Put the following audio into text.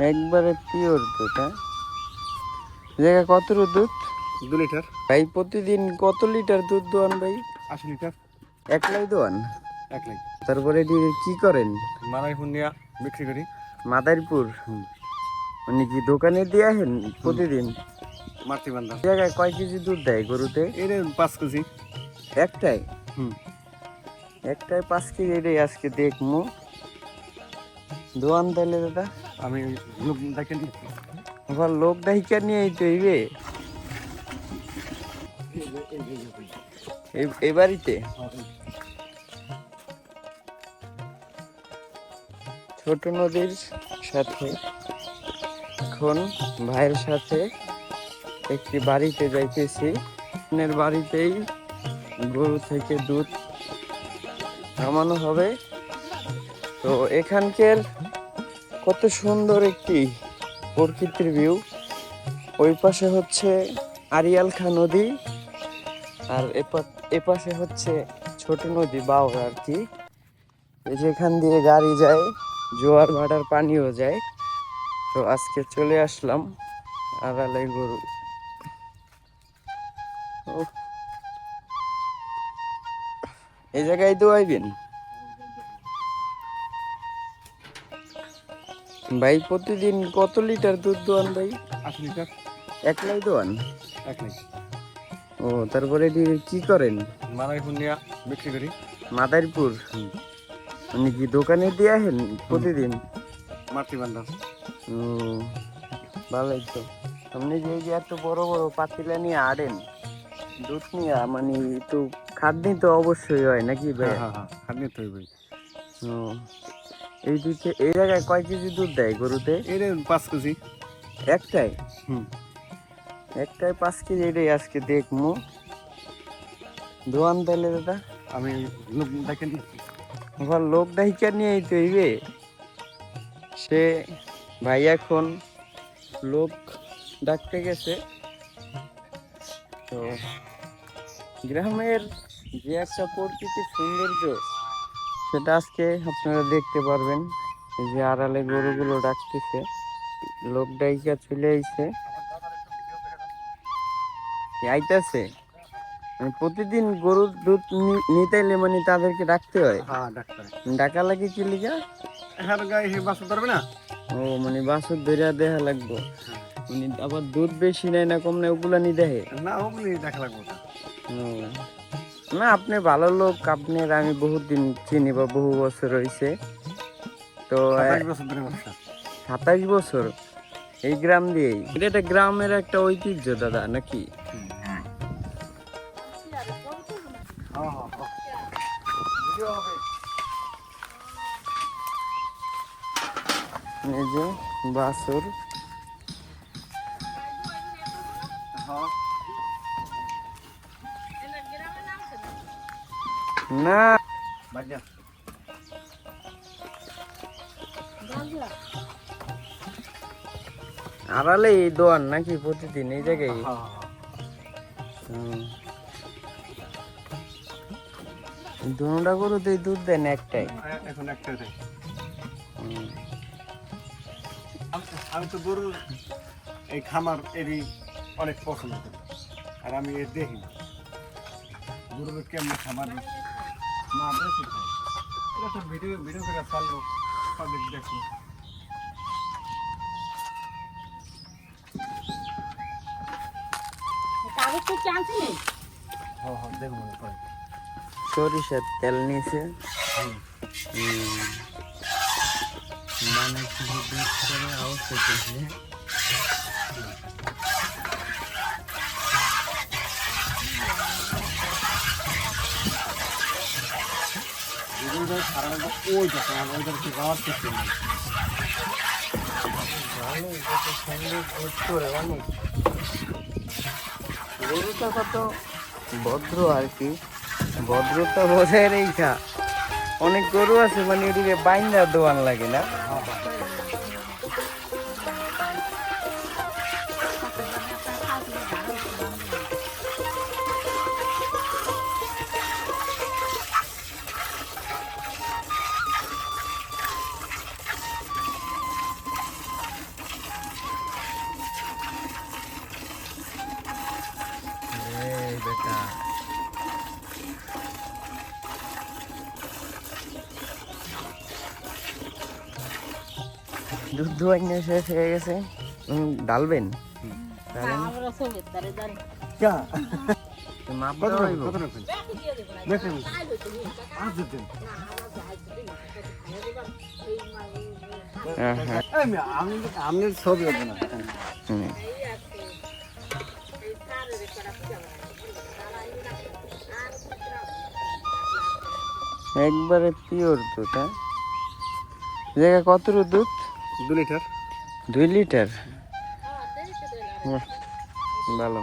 একবারে পিওর দুধ। হ্যাঁ, জায়গা কত দুধ? 2 লিটার। ভাই প্রতিদিন কত লিটার দুধ দোয়ান ভাই? 80 লিটার। একলাই দোয়ান? একলাই। তারপরে কি করেন? মাদারীপুর নিয়ে বিক্রি করি। মাদারীপুর? মানে কি দোকানে দিয়ে আসেন প্রতিদিন? মাতৃবান্ধা। জায়গায় কয় কেজি দুধ দেয় গরুতে? এর 5 কেজি। একটাই? হুম। একটাই 5 কেজি? এটাই আজকে দেখমু। দোয়ান তাইলে দাদা? আমি লোক দেখে নিচ্ছি। আবার লোক ডাইকা নিয়ে আইতে হইবে এই বাড়িতে? ছোট নদীর সাথে এখন ভাইয়ের সাথে একটি বাড়িতে যাইতেছি। বাড়িতেই গরু থেকে দুধ নামানো হবে। তো এখানকার কত সুন্দর একটি প্রকৃতির ভিউ। ওই পাশে হচ্ছে আড়িয়াল খাঁ নদী, আর এপাশে হচ্ছে ছোট নদী বাওর আর কি। যেখান দিয়ে গাড়ি যায়, জোয়ার ভাটার পানিও যায়। তো আজকে চলে আসলাম আড়ালে গরু। এই জায়গায় দোয়াইবেন ভাই? প্রতিদিন কত লিটার দুধ দোয়ান ভাই? 80 লিটার। একলাই দোয়ান? একলাই। ও, তারপরে কি করেন? মাদারীপুর নিয়ে বিক্রি করি। মাদারীপুর? মানে কি দোকানে দিয়ে আসেন প্রতিদিন? মাতৃবান্ধা। ও, ভালোই তো। আপনি যে এই যে এত বড় বড় পাতিলা নিয়ে আড়েন দুধ নিয়ে, মানে একটু খাটনি তো অবশ্যই হয় নাকি ভাই? হ্যাঁ, খাটনি তো হইবই। ও, এই দুধে এই জায়গায় কয় কেজি দুধ দেয় গরুতে? এর 5 কেজি। একটাই? হুম। একটাই 5 কেজি? এটাই আজকে দেখমু। দোয়ান তাইলে দাদা? আমি লোক দেখে নিচ্ছি। আবার লোক ডাইকা নিয়ে আইতে হইবে। সে ভাই এখন লোক ডাকতে গেছে। তো গ্রামের যে একটা প্রকৃতির সৌন্দর্য, সেটা আজকে আপনারা দেখতে পারবেন। এই যে আড়ালে গরুগুলো ডাকতেছে, লোক ডাইকা চলে আইছে, আইতাছে। মানে প্রতিদিন গরুর দুধ নিতাইলে মানে তাদেরকে ডাকতে হয়? হ্যাঁ, ডাক্তার। ডাকা লাগে কি লিগা? হ্যাঁ, গায়ে হে বাস ধরবে না। ও, মানে বাছুর ধরিয়া দেখা লাগবো। মানে আবার দুধ বেশি নেয় না কম নেয় ওগুলা নি দেখে? না, ওগুলি দেখা লাগবে না। ও, না আপনি ভালো লোক। আপনার আমি বহুত দিন চিনি, বা বহু বছর হয়েছে। তো 27 বছর ধরে ব্যবসা। 27 বছর এই গ্রাম দিয়েই? এটা একটা গ্রামের একটা ঐতিহ্য দাদা নাকি? এই যে বাছুর। না আড়ালে এই দোয়ান নাকি প্রতিদিন এই জায়গায়? দুটা গরুতেই দুধ দেন একটাই? এখন একটাই দেয়। আমি তো গরু এই খামার এরই অনেক পছন্দ করি, আর আমি এর দেখি গরুর কেমন খামার না বেশি খাই। এটা তো ভিডিও ভিডিও করে চালবো, পাবলিক দেখবো। হ্যাঁ, দেখবো। সরিষার তেল নিয়েছে। মানে কি দুধ করে আওয়াজ গরুটা কত ভদ্র আর কি, ভদ্রতা বজায় রেখা। অনেক গরু আছে মানে এদিকে বাইন্দা দোয়ান লাগে না? দুধ দোয়াইনে শেষ হয়ে গেছে। ডালবেন ডালেন। क्या তো মাপ কত দেওয়া রাখবেন হইবো। কত রাখবেন দেখেন আজ দিন হ্যাঁ হ্যাঁ আমি ছবি হবে না হুম। একবারে পিওর দুধ। হ্যাঁ জায়গা কত দুধ? 2 লিটার 2 লিটার। বাহ, ভালো।